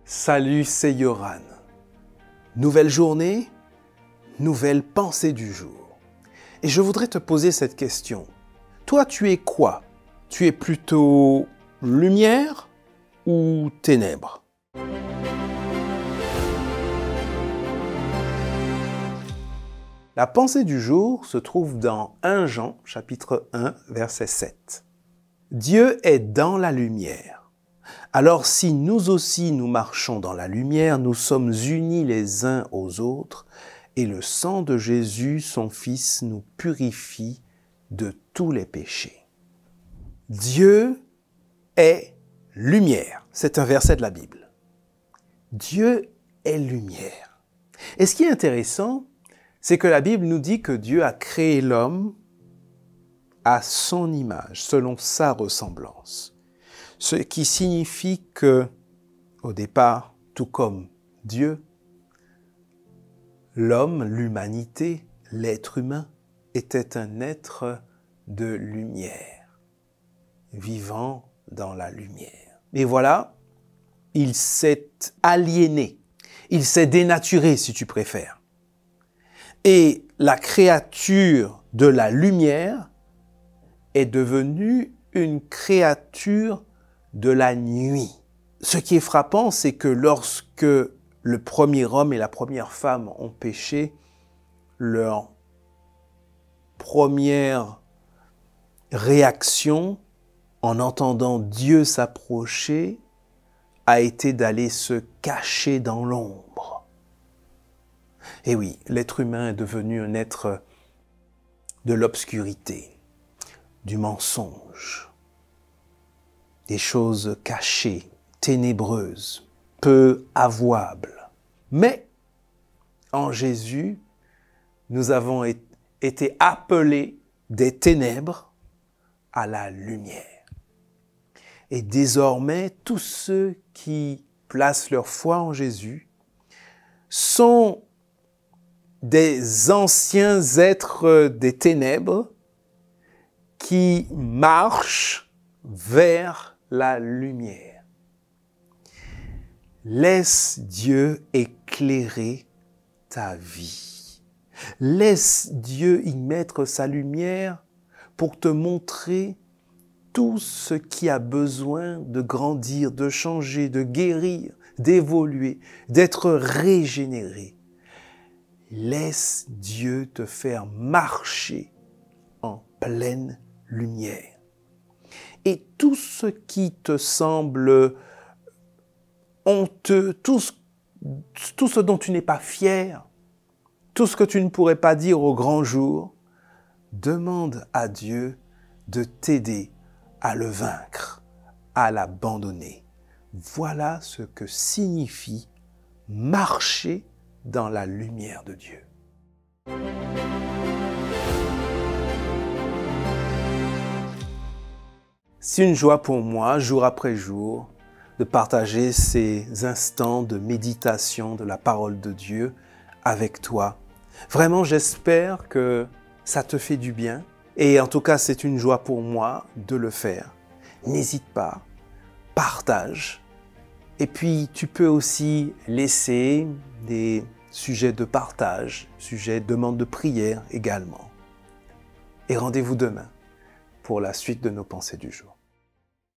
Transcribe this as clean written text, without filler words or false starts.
Salut, c'est Yoran. Nouvelle journée, nouvelle pensée du jour. Et je voudrais te poser cette question. Toi, tu es quoi? Tu es plutôt lumière ou ténèbres? La pensée du jour se trouve dans 1 Jean, chapitre 1, verset 7. Dieu est dans la lumière. Alors si nous aussi nous marchons dans la lumière, nous sommes unis les uns aux autres, et le sang de Jésus, son Fils, nous purifie de tous les péchés. Dieu est lumière. C'est un verset de la Bible. Dieu est lumière. Et ce qui est intéressant, c'est que la Bible nous dit que Dieu a créé l'homme à son image, selon sa ressemblance. Ce qui signifie que, au départ, tout comme Dieu, l'homme, l'humanité, l'être humain, était un être de lumière, vivant dans la lumière. Et voilà, il s'est aliéné, il s'est dénaturé, si tu préfères. Et la créature de la lumière est devenue une créature de la nuit. Ce qui est frappant, c'est que lorsque le premier homme et la première femme ont péché, leur première réaction en entendant Dieu s'approcher a été d'aller se cacher dans l'ombre. Et oui, l'être humain est devenu un être de l'obscurité, du mensonge, des choses cachées, ténébreuses, peu avouables. Mais en Jésus, nous avons été appelés des ténèbres à la lumière. Et désormais, tous ceux qui placent leur foi en Jésus sont des anciens êtres des ténèbres qui marchent vers la lumière. Laisse Dieu éclairer ta vie. Laisse Dieu y mettre sa lumière pour te montrer tout ce qui a besoin de grandir, de changer, de guérir, d'évoluer, d'être régénéré. Laisse Dieu te faire marcher en pleine lumière. Et tout ce qui te semble honteux, tout ce dont tu n'es pas fier, tout ce que tu ne pourrais pas dire au grand jour, demande à Dieu de t'aider à le vaincre, à l'abandonner. Voilà ce que signifie marcher dans la lumière de Dieu. C'est une joie pour moi, jour après jour, de partager ces instants de méditation de la parole de Dieu avec toi. Vraiment, j'espère que ça te fait du bien. Et en tout cas, c'est une joie pour moi de le faire. N'hésite pas, partage. Et puis, tu peux aussi laisser des sujets de partage, sujets de demande de prière également. Et rendez-vous demain pour la suite de nos pensées du jour.